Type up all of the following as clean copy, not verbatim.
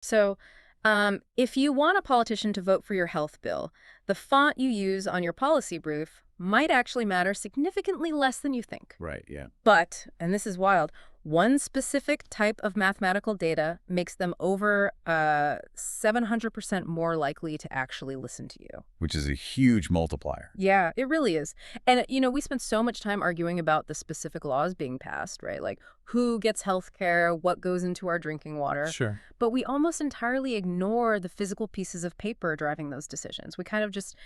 So, if you want a politician to vote for your health bill, the font you use on your policy brief might actually matter significantly less than you think. Right, yeah. But, and this is wild, one specific type of mathematical data makes them over 700% more likely to actually listen to you. Which is a huge multiplier. Yeah, it really is. And, we spend so much time arguing about the specific laws being passed, right? Like who gets health care, what goes into our drinking water. Sure. But we almost entirely ignore the physical pieces of paper driving those decisions. We kind of just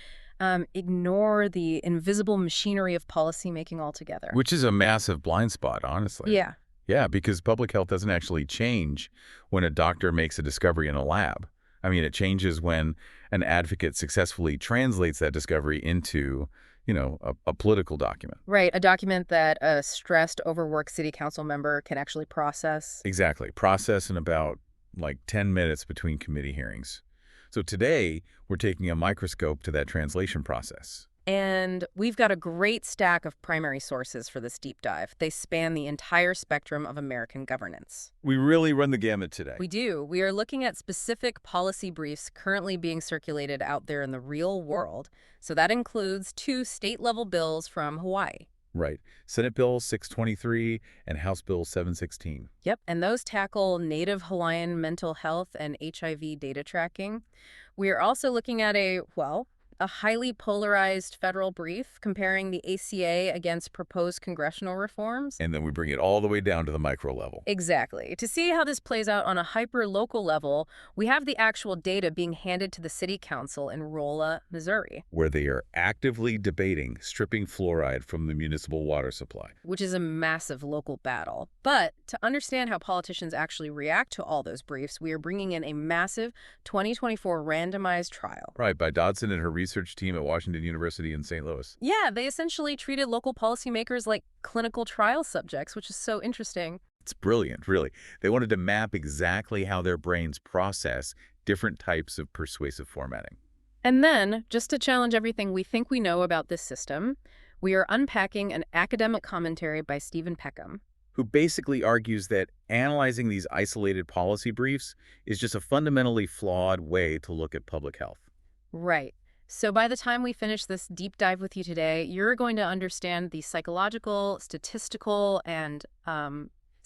ignore the invisible machinery of policymaking altogether. Which is a massive blind spot, honestly. Yeah. Yeah, because public health doesn't actually change when a doctor makes a discovery in a lab. I mean, it changes when an advocate successfully translates that discovery into, a political document. Right, a document that a stressed, overworked city council member can actually process. Exactly. Process in about, 10 minutes between committee hearings. So today, we're taking a microscope to that translation process. And we've got a great stack of primary sources for this deep dive. They span the entire spectrum of American governance. We really run the gamut today. We do. We are looking at specific policy briefs currently being circulated out there in the real world. So that includes 2 state-level bills from Hawaii. Right. Senate Bill 623 and House Bill 716. Yep, and those tackle Native Hawaiian mental health and HIV data tracking. We are also looking at a highly polarized federal brief comparing the ACA against proposed congressional reforms. And then we bring it all the way down to the micro level. Exactly. To see how this plays out on a hyper-local level, we have the actual data being handed to the city council in Rolla, Missouri, where they are actively debating stripping fluoride from the municipal water supply. which is a massive local battle. But to understand how politicians actually react to all those briefs, we are bringing in a massive 2024 randomized trial. Right, by Dodson and her research team at Washington University in St. Louis. Yeah, they essentially treated local policymakers like clinical trial subjects, which is so interesting. It's brilliant, really. They wanted to map exactly how their brains process different types of persuasive formatting. And then, just to challenge everything we think we know about this system, we are unpacking an academic commentary by Stephen Peckham. Who basically argues that analyzing these isolated policy briefs is just a fundamentally flawed way to look at public health. Right. So by the time we finish this deep dive with you today, you're going to understand the psychological, statistical, and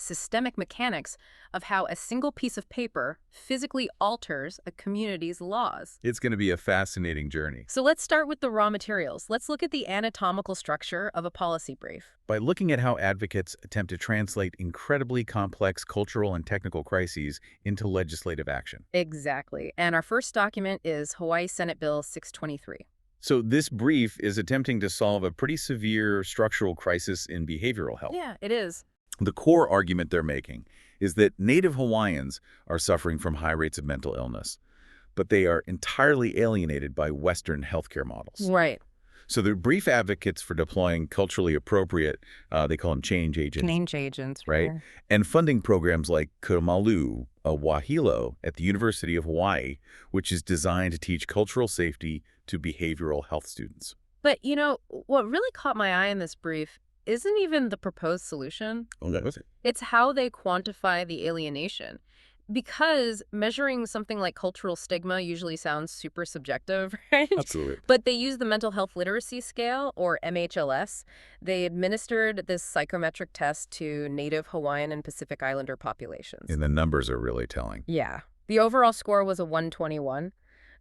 systemic mechanics of how a single piece of paper physically alters a community's laws. It's going to be a fascinating journey. So let's start with the raw materials. Let's look at the anatomical structure of a policy brief. By looking at how advocates attempt to translate incredibly complex cultural and technical crises into legislative action. Exactly. And our first document is Hawaii Senate Bill 623. So this brief is attempting to solve a pretty severe structural crisis in behavioral health. Yeah, it is. The core argument they're making is that Native Hawaiians are suffering from high rates of mental illness, but they are entirely alienated by Western healthcare models. Right. So they're brief advocates for deploying culturally appropriate, they call them change agents. Change agents. Right? And funding programs like Kumalu, a Wahilo at the University of Hawaii, which is designed to teach cultural safety to behavioral health students. But, what really caught my eye in this brief isn't even the proposed solution. Oh, that was it. It's how they quantify the alienation. Because measuring something like cultural stigma usually sounds super subjective, right? Absolutely. But they use the Mental Health Literacy Scale, or MHLS. They administered this psychometric test to Native Hawaiian and Pacific Islander populations. And the numbers are really telling. Yeah. The overall score was a 121.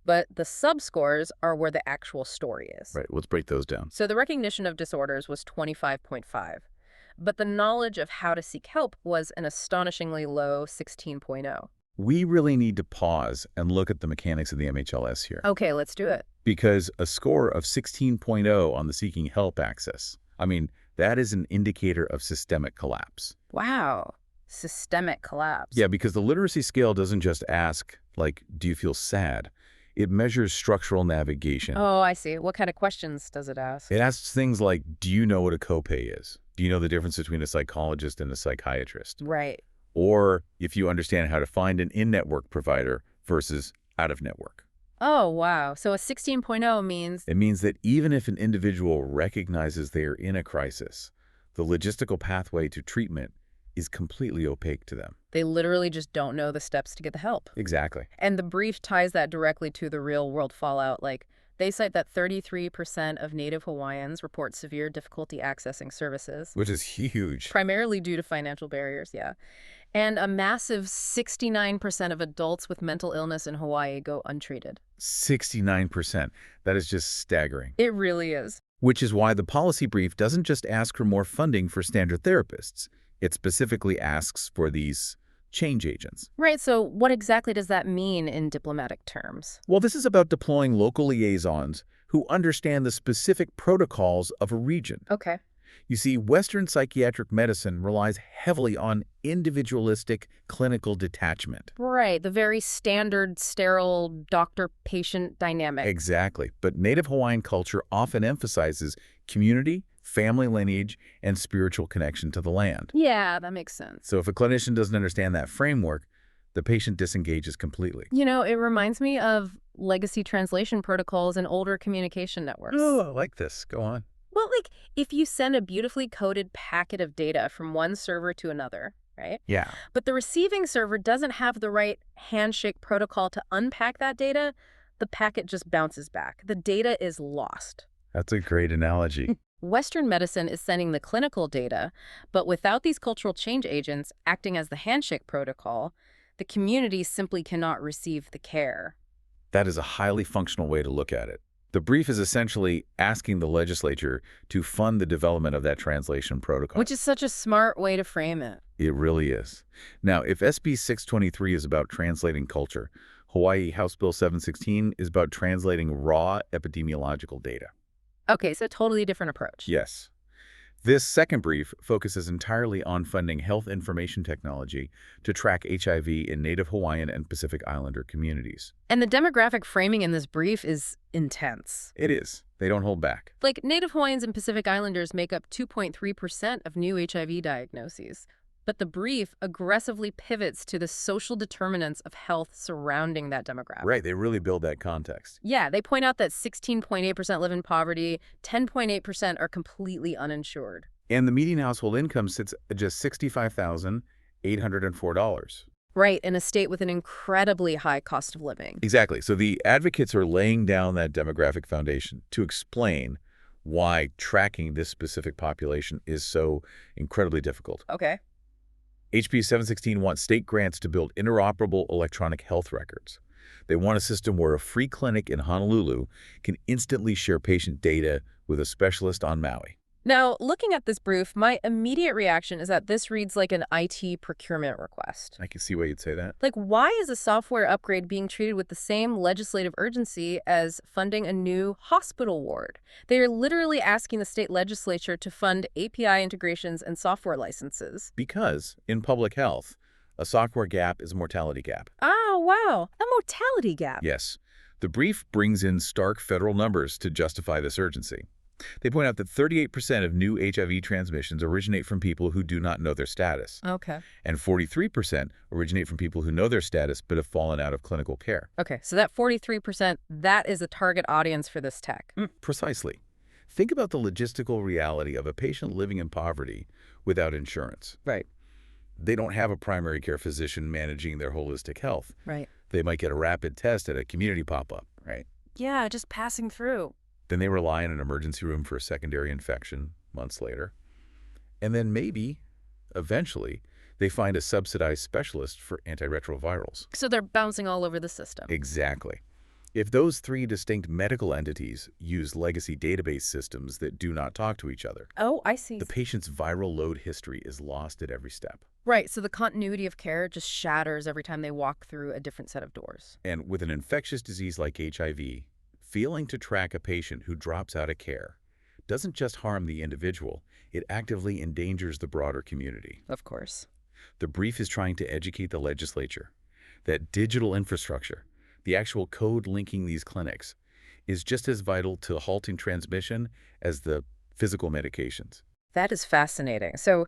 But the subscores are where the actual story is. Right, let's break those down. So the recognition of disorders was 25.5. But the knowledge of how to seek help was an astonishingly low 16.0. We really need to pause and look at the mechanics of the MHLS here. Okay, let's do it. Because a score of 16.0 on the seeking help axis, that is an indicator of systemic collapse. Wow. Systemic collapse. Yeah, because the literacy scale doesn't just ask, do you feel sad? It measures structural navigation. Oh, I see. What kind of questions does it ask? It asks things like, do you know what a copay is? Do you know the difference between a psychologist and a psychiatrist? Right. Or if you understand how to find an in-network provider versus out-of-network. Oh, wow. So a 16.0 means... It means that even if an individual recognizes they are in a crisis, the logistical pathway to treatment is completely opaque to them. They literally just don't know the steps to get the help. Exactly. And the brief ties that directly to the real-world fallout. Like, they cite that 33% of Native Hawaiians report severe difficulty accessing services, Which is huge. primarily due to financial barriers, yeah. And a massive 69% of adults with mental illness in Hawaii go untreated. 69%. That is just staggering. It really is. Which is why the policy brief doesn't just ask for more funding for standard therapists. It specifically asks for these change agents. Right, so what exactly does that mean in diplomatic terms? Well, this is about deploying local liaisons who understand the specific protocols of a region. Okay. You see, Western psychiatric medicine relies heavily on individualistic clinical detachment. Right, the very standard, sterile doctor-patient dynamic. Exactly. But Native Hawaiian culture often emphasizes community, family lineage, and spiritual connection to the land. Yeah, that makes sense. So if a clinician doesn't understand that framework, the patient disengages completely. You know, it reminds me of legacy translation protocols and older communication networks. Oh, I like this. Go on. Well, like, if you send a beautifully coded packet of data from one server to another, right? Yeah. But the receiving server doesn't have the right handshake protocol to unpack that data, the packet just bounces back. The data is lost. That's a great analogy. Western medicine is sending the clinical data, but without these cultural change agents acting as the handshake protocol, the community simply cannot receive the care. That is a highly functional way to look at it. The brief is essentially asking the legislature to fund the development of that translation protocol. Which is such a smart way to frame it. It really is. Now, if SB 623 is about translating culture, Hawaii House Bill 716 is about translating raw epidemiological data. Okay, so totally different approach. Yes. This second brief focuses entirely on funding health information technology to track HIV in Native Hawaiian and Pacific Islander communities. And the demographic framing in this brief is intense. It is. They don't hold back. Like, Native Hawaiians and Pacific Islanders make up 2.3% of new HIV diagnoses. But the brief aggressively pivots to the social determinants of health surrounding that demographic. Right, they really build that context. Yeah, they point out that 16.8% live in poverty, 10.8% are completely uninsured. And the median household income sits at just $65,804. Right, in a state with an incredibly high cost of living. Exactly. So the advocates are laying down that demographic foundation to explain why tracking this specific population is so incredibly difficult. Okay. HB 716 wants state grants to build interoperable electronic health records. They want a system where a free clinic in Honolulu can instantly share patient data with a specialist on Maui. Now, looking at this brief, my immediate reaction is that this reads like an IT procurement request. I can see why you'd say that. Like, why is a software upgrade being treated with the same legislative urgency as funding a new hospital ward? They are literally asking the state legislature to fund API integrations and software licenses. Because, in public health, a software gap is a mortality gap. Oh, wow. A mortality gap. Yes. The brief brings in stark federal numbers to justify this urgency. They point out that 38% of new HIV transmissions originate from people who do not know their status. Okay. And 43% originate from people who know their status but have fallen out of clinical care. Okay, so that 43%, that is a target audience for this tech. Precisely. Think about the logistical reality of a patient living in poverty without insurance. Right. They don't have a primary care physician managing their holistic health. Right. They might get a rapid test at a community pop-up, right? Yeah, just passing through. Then they rely on an emergency room for a secondary infection months later. And then maybe, eventually, they find a subsidized specialist for antiretrovirals. So they're bouncing all over the system. Exactly. If those three distinct medical entities use legacy database systems that do not talk to each other, Oh, I see. the patient's viral load history is lost at every step. Right, so the continuity of care just shatters every time they walk through a different set of doors. And with an infectious disease like HIV, failing to track a patient who drops out of care doesn't just harm the individual, it actively endangers the broader community. Of course. The brief is trying to educate the legislature that digital infrastructure, the actual code linking these clinics, is just as vital to halting transmission as the physical medications. That is fascinating. So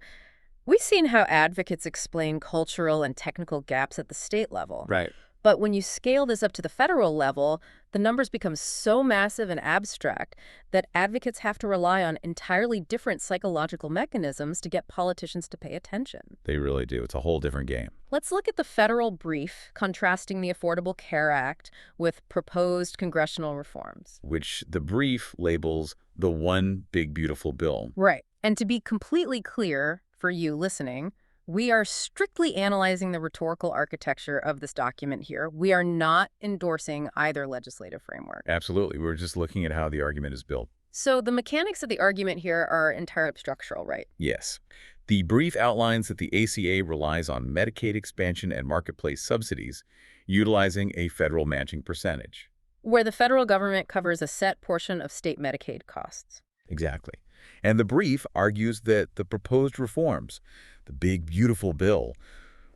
we've seen how advocates explain cultural and technical gaps at the state level. Right. But when you scale this up to the federal level, the numbers become so massive and abstract that advocates have to rely on entirely different psychological mechanisms to get politicians to pay attention. They really do. It's a whole different game. Let's look at the federal brief contrasting the Affordable Care Act with proposed congressional reforms. Which the brief labels the one big beautiful bill. Right. And to be completely clear for you listening, we are strictly analyzing the rhetorical architecture of this document here. We are not endorsing either legislative framework. Absolutely. We're just looking at how the argument is built. So the mechanics of the argument here are entirely structural, right? Yes. The brief outlines that the ACA relies on Medicaid expansion and marketplace subsidies, utilizing a federal matching percentage. Where the federal government covers a set portion of state Medicaid costs. Exactly. And the brief argues that the proposed reforms, the big beautiful bill,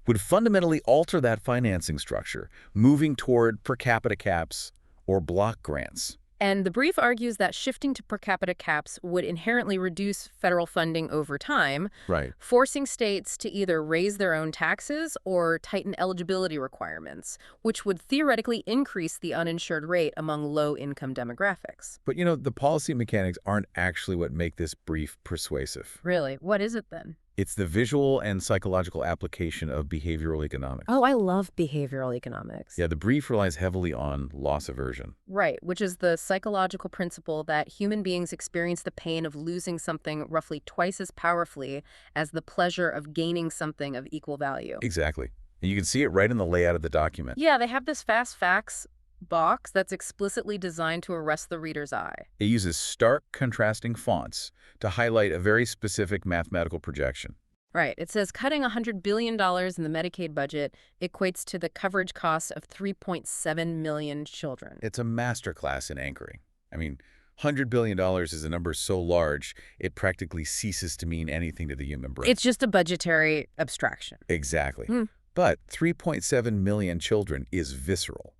would fundamentally alter that financing structure, moving toward per capita caps or block grants. And the brief argues that shifting to per capita caps would inherently reduce federal funding over time, Right. forcing states to either raise their own taxes or tighten eligibility requirements, which would theoretically increase the uninsured rate among low-income demographics. But the policy mechanics aren't actually what make this brief persuasive. Really? What is it then? It's the visual and psychological application of behavioral economics. Oh, I love behavioral economics. Yeah, the brief relies heavily on loss aversion. Right, which is the psychological principle that human beings experience the pain of losing something roughly twice as powerfully as the pleasure of gaining something of equal value. Exactly. And you can see it right in the layout of the document. Yeah, they have this fast facts box that's explicitly designed to arrest the reader's eye. It uses stark, contrasting fonts to highlight a very specific mathematical projection. Right. It says cutting $100 billion in the Medicaid budget equates to the coverage cost of 3.7 million children. It's a masterclass in anchoring. I mean, $100 billion is a number so large, it practically ceases to mean anything to the human brain. It's just a budgetary abstraction. Exactly. But 3.7 million children is visceral.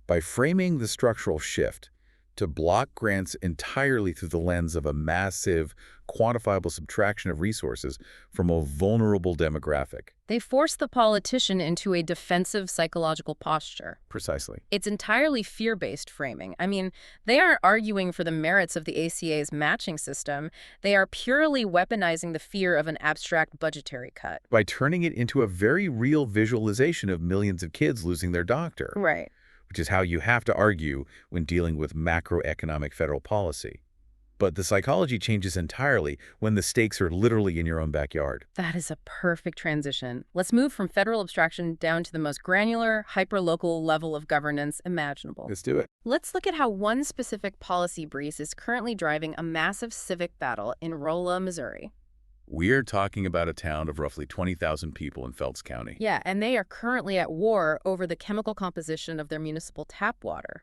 By framing the structural shift to block grants entirely through the lens of a massive, quantifiable subtraction of resources from a vulnerable demographic. They force the politician into a defensive psychological posture. Precisely. It's entirely fear-based framing. I mean, they aren't arguing for the merits of the ACA's matching system. They are purely weaponizing the fear of an abstract budgetary cut. By turning it into a very real visualization of millions of kids losing their doctor. Right. Which is how you have to argue when dealing with macroeconomic federal policy. But the psychology changes entirely when the stakes are literally in your own backyard. That is a perfect transition. Let's move from federal abstraction down to the most granular, hyper-local level of governance imaginable. Let's do it. Let's look at how one specific policy breeze is currently driving a massive civic battle in Rolla, Missouri. We're talking about a town of roughly 20,000 people in Phelps County. Yeah, and they are currently at war over the chemical composition of their municipal tap water.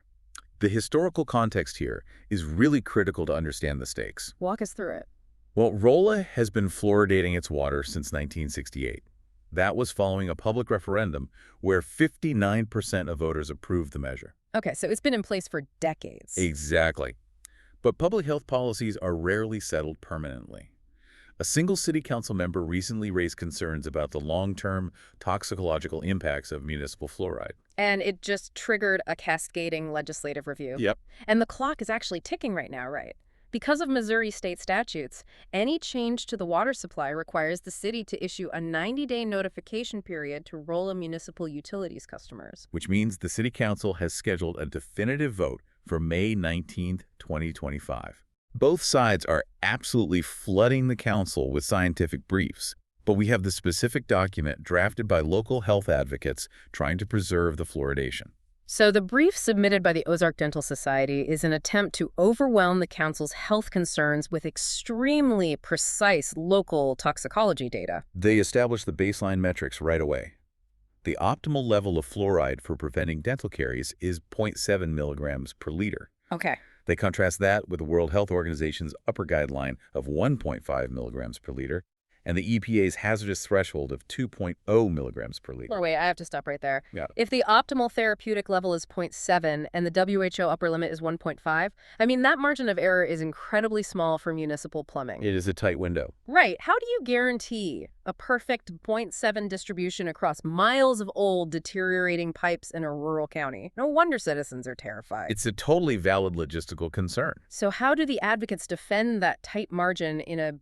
The historical context here is really critical to understand the stakes. Walk us through it. Well, Rolla has been fluoridating its water since 1968. That was following a public referendum where 59% of voters approved the measure. Okay, so it's been in place for decades. Exactly. But public health policies are rarely settled permanently. A single city council member recently raised concerns about the long-term toxicological impacts of municipal fluoride. And it just triggered a cascading legislative review. Yep. And the clock is actually ticking right now, right? Because of Missouri state statutes, any change to the water supply requires the city to issue a 90-day notification period to Rolla Municipal Utilities customers. Which means the city council has scheduled a definitive vote for May 19th, 2025. Both sides are absolutely flooding the council with scientific briefs, but we have the specific document drafted by local health advocates trying to preserve the fluoridation. So the brief submitted by the Ozark Dental Society is an attempt to overwhelm the council's health concerns with extremely precise local toxicology data. They establish the baseline metrics right away. The optimal level of fluoride for preventing dental caries is 0.7 milligrams per liter. Okay. They contrast that with the World Health Organization's upper guideline of 1.5 milligrams per liter, and the EPA's hazardous threshold of 2.0 milligrams per Or liter. wait, I have to stop right there. Yeah. If the optimal therapeutic level is zero point 0.7 and the WHO upper limit is 1.5, I mean, that margin of error is incredibly small for municipal plumbing. It is a tight window. Right. How do you guarantee a perfect zero point 0.7 distribution across miles of old, deteriorating pipes in a rural county? No wonder citizens are terrified. It's a totally valid logistical concern. So how do the advocates defend that tight margin in a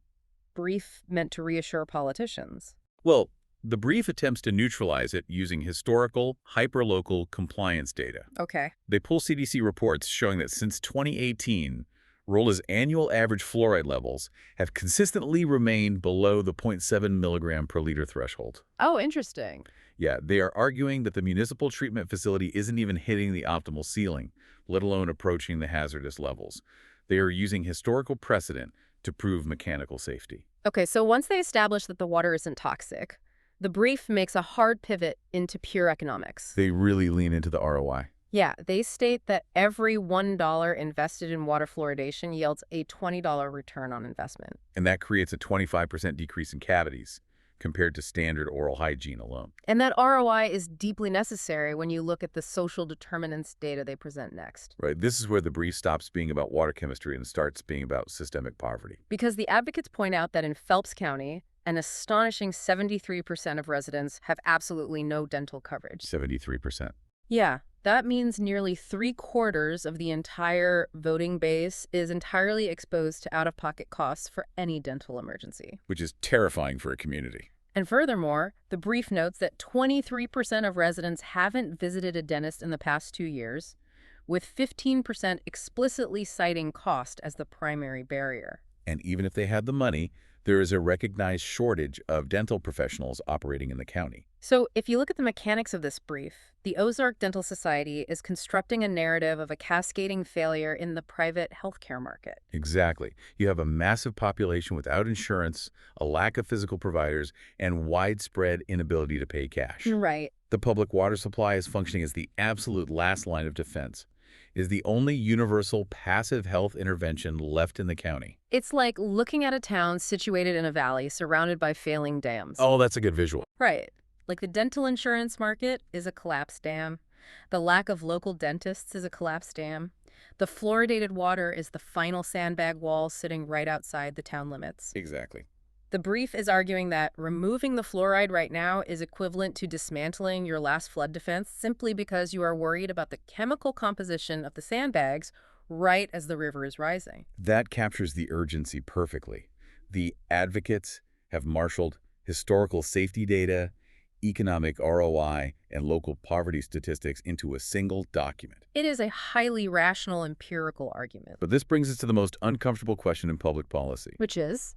brief meant to reassure politicians? Well, the brief attempts to neutralize it using historical, hyperlocal compliance data. Okay. They pull CDC reports showing that since 2018, Rolla's annual average fluoride levels have consistently remained below the 0.7 milligram per liter threshold. Oh, interesting. Yeah, they are arguing that the municipal treatment facility isn't even hitting the optimal ceiling, let alone approaching the hazardous levels. They are using historical precedent to prove mechanical safety. Okay, so once they establish that the water isn't toxic, the brief makes a hard pivot into pure economics. They really lean into the ROI. Yeah, they state that every $1 invested in water fluoridation yields a $20 return on investment. And that creates a 25% decrease in cavities compared to standard oral hygiene alone. And that ROI is deeply necessary when you look at the social determinants data they present next. Right. This is where the brief stops being about water chemistry and starts being about systemic poverty. Because the advocates point out that in Phelps County, an astonishing 73% of residents have absolutely no dental coverage. 73%. Yeah, that means nearly 3/4 of the entire voting base is entirely exposed to out-of-pocket costs for any dental emergency. Which is terrifying for a community. And furthermore, the brief notes that 23% of residents haven't visited a dentist in the past 2 years, with 15% explicitly citing cost as the primary barrier. And even if they had the money, there is a recognized shortage of dental professionals operating in the county. So if you look at the mechanics of this brief, the Ozark Dental Society is constructing a narrative of a cascading failure in the private healthcare market. Exactly. You have a massive population without insurance, a lack of physical providers, and widespread inability to pay cash. Right. The public water supply is functioning as the absolute last line of defense. It is the only universal passive health intervention left in the county. It's like looking at a town situated in a valley surrounded by failing dams. Oh, that's a good visual. Right. Like the dental insurance market is a collapsed dam. The lack of local dentists is a collapsed dam. The fluoridated water is the final sandbag wall sitting right outside the town limits. Exactly. The brief is arguing that removing the fluoride right now is equivalent to dismantling your last flood defense simply because you are worried about the chemical composition of the sandbags right as the river is rising. That captures the urgency perfectly. The advocates have marshaled historical safety data, economic ROI, and local poverty statistics into a single document. It is a highly rational empirical argument. But this brings us to the most uncomfortable question in public policy. Which is?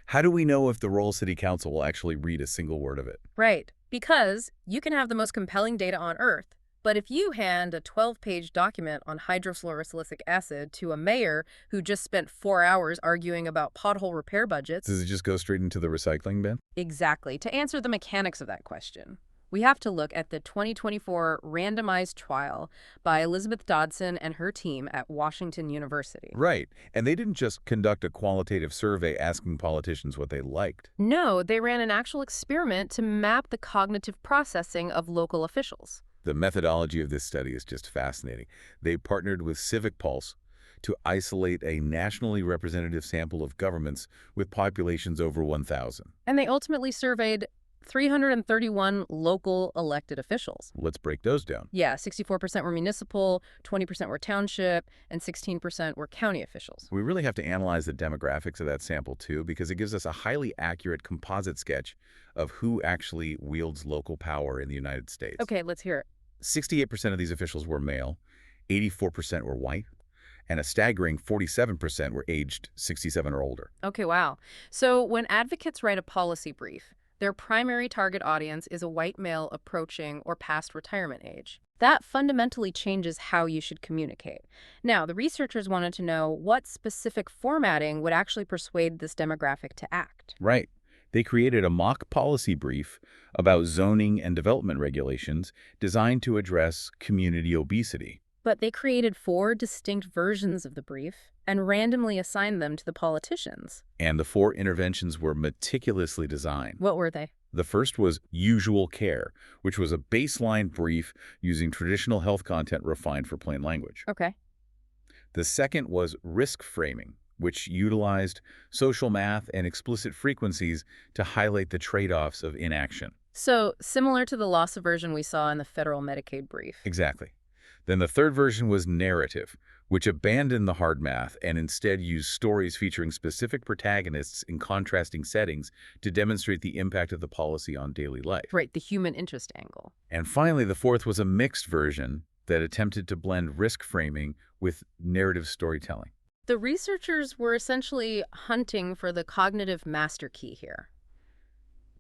How do we know if the rural city council will actually read a single word of it? Right. Because you can have the most compelling data on Earth, but if you hand a 12-page document on hydrofluorosilicic acid to a mayor who just spent 4 hours arguing about pothole repair budgets... Does it just go straight into the recycling bin? Exactly. To answer the mechanics of that question, we have to look at the 2024 randomized trial by Elizabeth Dodson and her team at Washington University. Right. And they didn't just conduct a qualitative survey asking politicians what they liked. No, they ran an actual experiment to map the cognitive processing of local officials. The methodology of this study is just fascinating. They partnered with Civic Pulse to isolate a nationally representative sample of governments with populations over 1,000. And they ultimately surveyed 331 local elected officials. Let's break those down. Yeah, 64% were municipal, 20% were township, and 16% were county officials. We really have to analyze the demographics of that sample, too, because it gives us a highly accurate composite sketch of who actually wields local power in the United States. Okay, let's hear it. 68% of these officials were male, 84% were white, and a staggering 47% were aged 67 or older. Okay, wow. So when advocates write a policy brief, their primary target audience is a white male approaching or past retirement age. That fundamentally changes how you should communicate. Now, the researchers wanted to know what specific formatting would actually persuade this demographic to act. Right. They created a mock policy brief about zoning and development regulations designed to address community obesity. But they created 4 distinct versions of the brief and randomly assigned them to the politicians. And the 4 interventions were meticulously designed. What were they? The first was usual care, which was a baseline brief using traditional health content refined for plain language. Okay. The second was risk framing, which utilized social math and explicit frequencies to highlight the trade-offs of inaction. So, similar to the loss aversion we saw in the federal Medicaid brief. Exactly. Then the third version was narrative, which abandoned the hard math and instead used stories featuring specific protagonists in contrasting settings to demonstrate the impact of the policy on daily life. Right, the human interest angle. And finally, the fourth was a mixed version that attempted to blend risk framing with narrative storytelling. The researchers were essentially hunting for the cognitive master key here.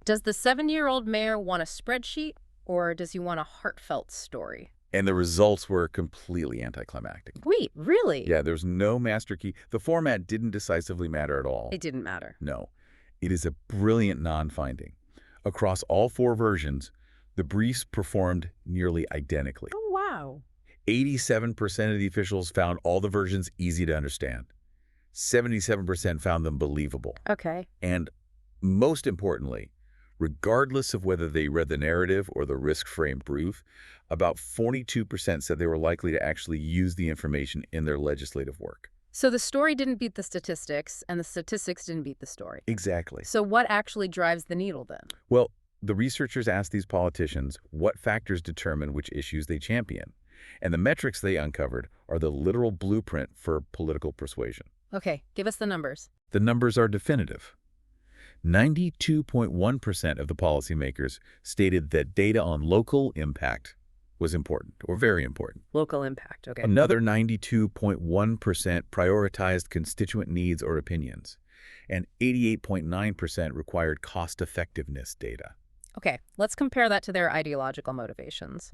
Does the 70-year-old mayor want a spreadsheet, or does he want a heartfelt story? And the results were completely anticlimactic. Wait, really? Yeah, there's no master key. The format didn't decisively matter at all. It didn't matter. No. It is a brilliant non-finding. Across all 4 versions, the briefs performed nearly identically. Oh, wow. 87% of the officials found all the versions easy to understand. 77% found them believable. Okay. And most importantly, regardless of whether they read the narrative or the risk-framed brief, about 42% said they were likely to actually use the information in their legislative work. So the story didn't beat the statistics, and the statistics didn't beat the story. Exactly. So what actually drives the needle then? Well, the researchers asked these politicians what factors determine which issues they champion. And the metrics they uncovered are the literal blueprint for political persuasion. Okay, give us the numbers. The numbers are definitive. 92.1% of the policymakers stated that data on local impact was important or very important. Local impact, okay. Another 92.1% prioritized constituent needs or opinions, and 88.9% required cost-effectiveness data. Okay, let's compare that to their ideological motivations.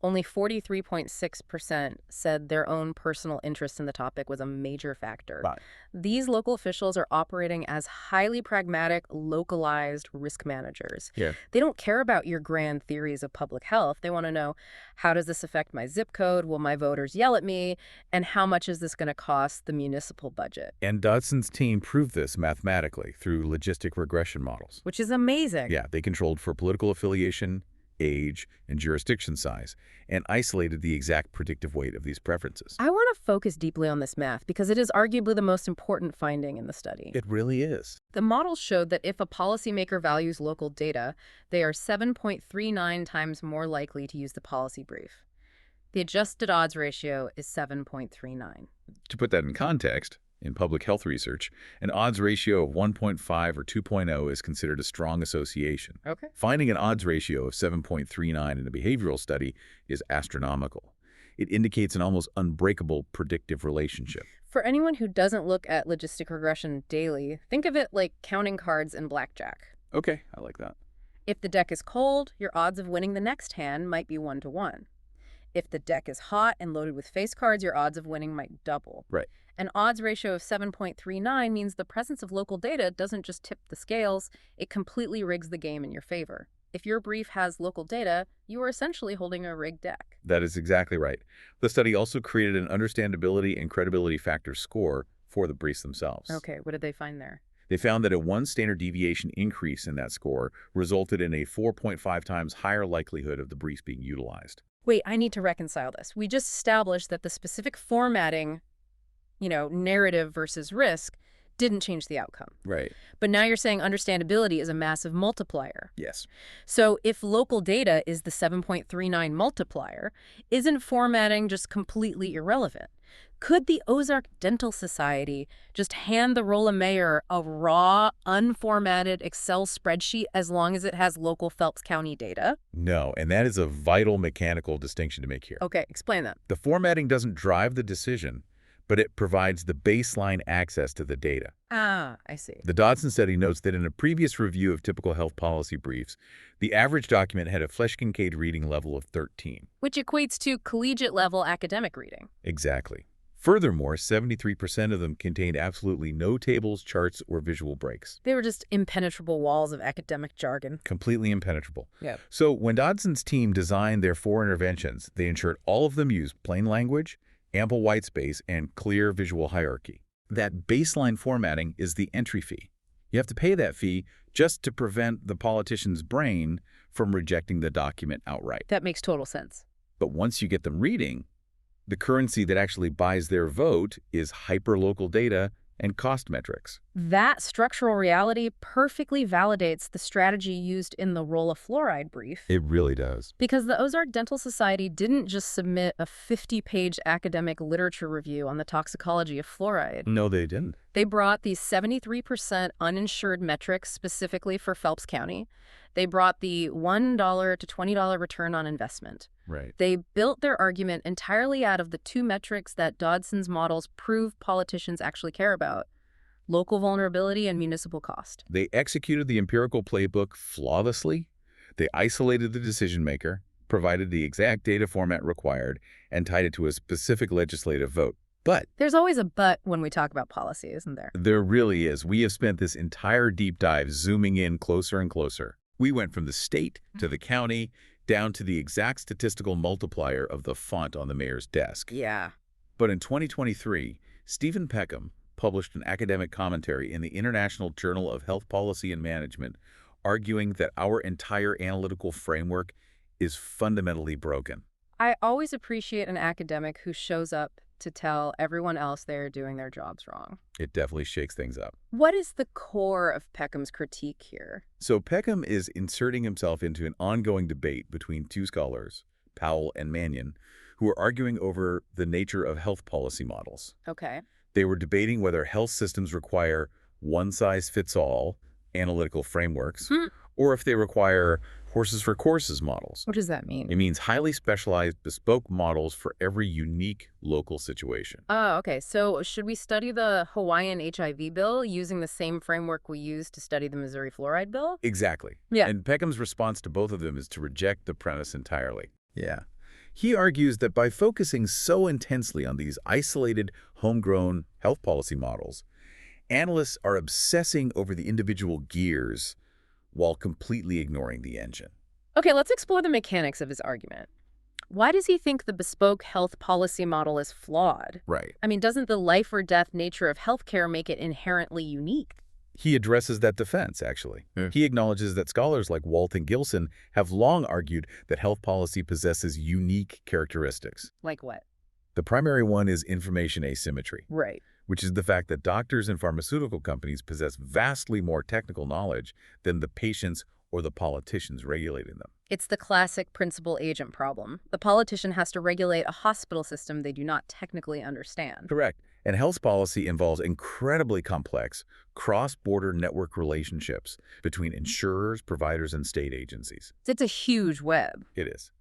Only 43.6% said their own personal interest in the topic was a major factor. Right. These local officials are operating as highly pragmatic, localized risk managers. Yeah. They don't care about your grand theories of public health. They want to know, how does this affect my zip code? Will my voters yell at me? And how much is this going to cost the municipal budget? And Dodson's team proved this mathematically through logistic regression models. Which is amazing. Yeah, they controlled for political affiliation, age, and jurisdiction size, and isolated the exact predictive weight of these preferences. I want to focus deeply on this math because it is arguably the most important finding in the study. It really is. The models showed that if a policymaker values local data, they are 7.39 times more likely to use the policy brief. The adjusted odds ratio is 7.39. To put that in context, in public health research, an odds ratio of 1.5 or 2.0 is considered a strong association. Okay. Finding an odds ratio of 7.39 in a behavioral study is astronomical. It indicates an almost unbreakable predictive relationship. For anyone who doesn't look at logistic regression daily, think of it like counting cards in blackjack. Okay, I like that. If the deck is cold, your odds of winning the next hand might be 1 to 1. If the deck is hot and loaded with face cards, your odds of winning might double. Right. An odds ratio of 7.39 means the presence of local data doesn't just tip the scales, it completely rigs the game in your favor. If your brief has local data, you are essentially holding a rigged deck. That is exactly right. The study also created an understandability and credibility factor score for the briefs themselves. Okay, what did they find there? They found that a 1 standard deviation increase in that score resulted in a 4.5 times higher likelihood of the briefs being utilized. Wait, I need to reconcile this. We just established that the specific formatting, narrative versus risk, didn't change the outcome. Right. But now you're saying understandability is a massive multiplier. Yes. So if local data is the 7.39 multiplier, isn't formatting just completely irrelevant? Could the Ozark Dental Society just hand the Rolla Mayor a raw, unformatted Excel spreadsheet as long as it has local Phelps County data? No, and that is a vital mechanical distinction to make here. Okay, explain that. The formatting doesn't drive the decision, but it provides the baseline access to the data. Ah, I see. The Dodson study notes that in a previous review of typical health policy briefs, the average document had a Flesch-Kincaid reading level of 13. Which equates to collegiate-level academic reading. Exactly. Furthermore, 73% of them contained absolutely no tables, charts, or visual breaks. They were just impenetrable walls of academic jargon. Completely impenetrable. Yep. So when Dodson's team designed their 4 interventions, they ensured all of them used plain language, ample white space, and clear visual hierarchy. That baseline formatting is the entry fee. You have to pay that fee just to prevent the politician's brain from rejecting the document outright. That makes total sense. But once you get them reading, the currency that actually buys their vote is hyperlocal data and cost metrics. That structural reality perfectly validates the strategy used in the roll of fluoride brief. It really does. Because the Ozark Dental Society didn't just submit a 50-page academic literature review on the toxicology of fluoride. No, they didn't. They brought these 73% uninsured metrics specifically for Phelps County. They brought the $1 to $20 return on investment. Right. They built their argument entirely out of the 2 metrics that Dodson's models prove politicians actually care about: local vulnerability and municipal cost. They executed the empirical playbook flawlessly. They isolated the decision maker, provided the exact data format required, and tied it to a specific legislative vote. But there's always a but when we talk about policy, isn't there? There really is. We have spent this entire deep dive zooming in closer and closer. We went from the state to the county, down to the exact statistical multiplier of the font on the mayor's desk. Yeah. But in 2023, Stephen Peckham published an academic commentary in the International Journal of Health Policy and Management, arguing that our entire analytical framework is fundamentally broken. I always appreciate an academic who shows up to tell everyone else they're doing their jobs wrong. It definitely shakes things up. What is the core of Peckham's critique here? So Peckham is inserting himself into an ongoing debate between 2 scholars, Powell and Mannion, who are arguing over the nature of health policy models. Okay. They were debating whether health systems require one-size-fits-all analytical frameworks, or if they require horses-for-courses models. What does that mean? It means highly specialized, bespoke models for every unique local situation. Oh, okay. So should we study the Hawaiian HIV bill using the same framework we used to study the Missouri fluoride bill? Exactly. Yeah. And Peckham's response to both of them is to reject the premise entirely. Yeah. He argues that by focusing so intensely on these isolated, homegrown health policy models, analysts are obsessing over the individual gears while completely ignoring the engine. Okay, let's explore the mechanics of his argument. Why does he think the bespoke health policy model is flawed? Right. I mean, doesn't the life or death nature of healthcare make it inherently unique? He addresses that defense, actually. Yeah. He acknowledges that scholars like Walt and Gilson have long argued that health policy possesses unique characteristics. Like what? The primary one is information asymmetry, Right. which is the fact that doctors and pharmaceutical companies possess vastly more technical knowledge than the patients or the politicians regulating them. It's the classic principal-agent problem. The politician has to regulate a hospital system they do not technically understand. Correct. And health policy involves incredibly complex, cross-border network relationships between insurers, providers, and state agencies. It's a huge web. It is.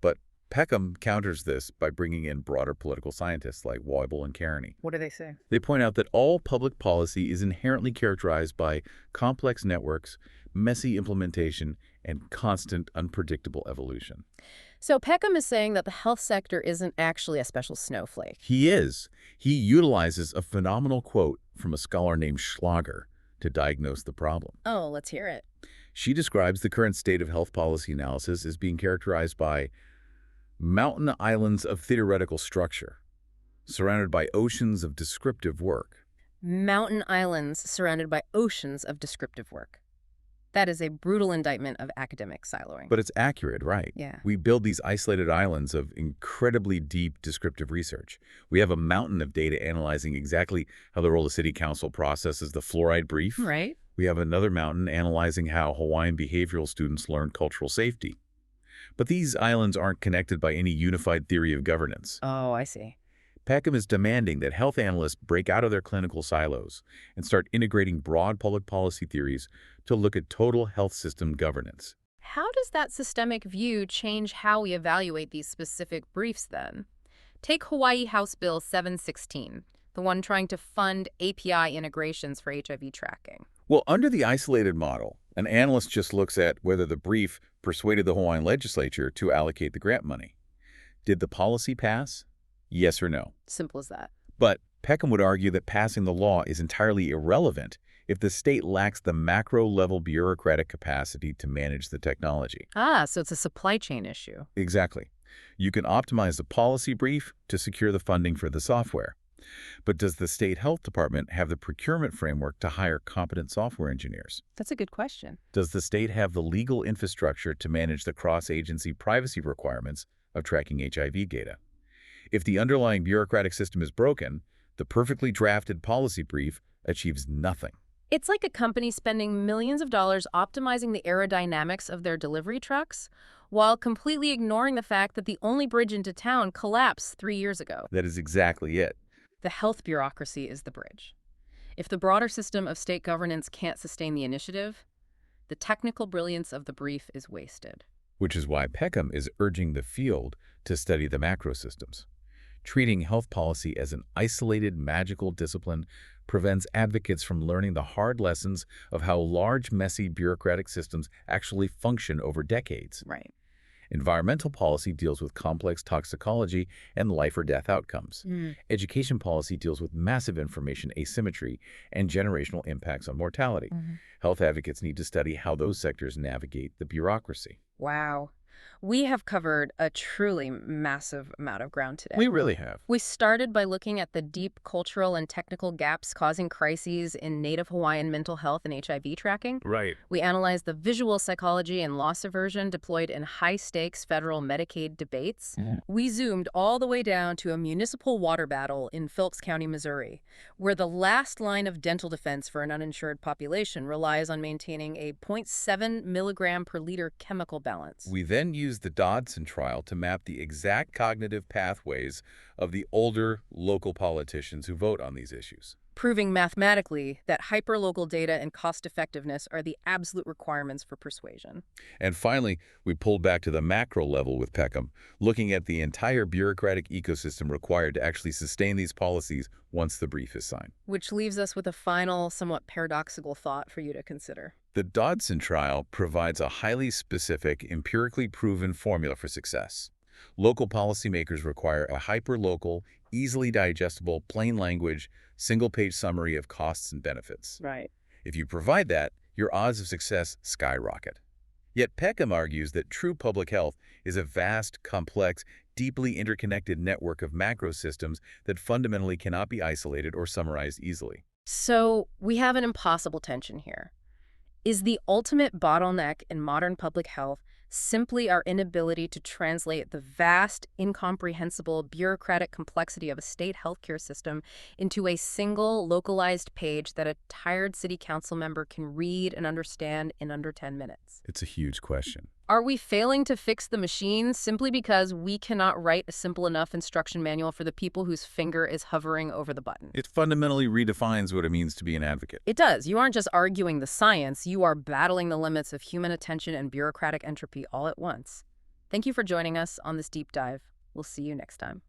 But Peckham counters this by bringing in broader political scientists like Weibel and Kearney. What do they say? They point out that all public policy is inherently characterized by complex networks, messy implementation, and constant unpredictable evolution. So Peckham is saying that the health sector isn't actually a special snowflake. He is. He utilizes a phenomenal quote from a scholar named Schlager to diagnose the problem. Oh, let's hear it. She describes the current state of health policy analysis as being characterized by mountain islands of theoretical structure, surrounded by oceans of descriptive work. Mountain islands surrounded by oceans of descriptive work. That is a brutal indictment of academic siloing. But it's accurate, right? Yeah. We build these isolated islands of incredibly deep descriptive research. We have a mountain of data analyzing exactly how the role of city council processes the fluoride brief. Right. We have another mountain analyzing how Hawaiian behavioral students learn cultural safety. But these islands aren't connected by any unified theory of governance. Oh, I see. Peckham is demanding that health analysts break out of their clinical silos and start integrating broad public policy theories to look at total health system governance. How does that systemic view change how we evaluate these specific briefs then? Take Hawaii House Bill 716, the one trying to fund API integrations for HIV tracking. Well, under the isolated model, an analyst just looks at whether the brief persuaded the Hawaiian legislature to allocate the grant money. Did the policy pass? Yes or no? Simple as that. But Peckham would argue that passing the law is entirely irrelevant if the state lacks the macro-level bureaucratic capacity to manage the technology. Ah, so it's a supply chain issue. Exactly. You can optimize the policy brief to secure the funding for the software. But does the state health department have the procurement framework to hire competent software engineers? That's a good question. Does the state have the legal infrastructure to manage the cross-agency privacy requirements of tracking HIV data? If the underlying bureaucratic system is broken, the perfectly drafted policy brief achieves nothing. It's like a company spending millions of dollars optimizing the aerodynamics of their delivery trucks while completely ignoring the fact that the only bridge into town collapsed 3 years ago. That is exactly it. The health bureaucracy is the bridge. If the broader system of state governance can't sustain the initiative, the technical brilliance of the brief is wasted. Which is why Peckham is urging the field to study the macro systems. Treating health policy as an isolated, magical discipline prevents advocates from learning the hard lessons of how large, messy bureaucratic systems actually function over decades. Right. Environmental policy deals with complex toxicology and life or death outcomes. Education policy deals with massive information asymmetry and generational impacts on mortality. Health advocates need to study how those sectors navigate the bureaucracy. Wow. We have covered a truly massive amount of ground today. We really have. We started by looking at the deep cultural and technical gaps causing crises in Native Hawaiian mental health and HIV tracking. Right. We analyzed the visual psychology and loss aversion deployed in high-stakes federal Medicaid debates. We zoomed all the way down to a municipal water battle in Phillips County, Missouri, where the last line of dental defense for an uninsured population relies on maintaining a 0.7 milligram per liter chemical balance. We then used the Dodson trial to map the exact cognitive pathways of the older local politicians who vote on these issues, proving mathematically that hyperlocal data and cost-effectiveness are the absolute requirements for persuasion. And finally, we pulled back to the macro level with Peckham, looking at the entire bureaucratic ecosystem required to actually sustain these policies once the brief is signed. Which leaves us with a final, somewhat paradoxical thought for you to consider. The Dodson trial provides a highly specific, empirically proven formula for success. Local policymakers require a hyperlocal, easily digestible, plain language, single-page summary of costs and benefits. Right. If you provide that, your odds of success skyrocket. Yet Peckham argues that true public health is a vast, complex, deeply interconnected network of macro systems that fundamentally cannot be isolated or summarized easily. So we have an impossible tension here. Is the ultimate bottleneck in modern public health simply our inability to translate the vast, incomprehensible bureaucratic complexity of a state healthcare system into a single, localized page that a tired city council member can read and understand in under 10 minutes? It's a huge question. Are we failing to fix the machine simply because we cannot write a simple enough instruction manual for the people whose finger is hovering over the button? It fundamentally redefines what it means to be an advocate. It does. You aren't just arguing the science, you are battling the limits of human attention and bureaucratic entropy all at once. Thank you for joining us on this deep dive. We'll see you next time.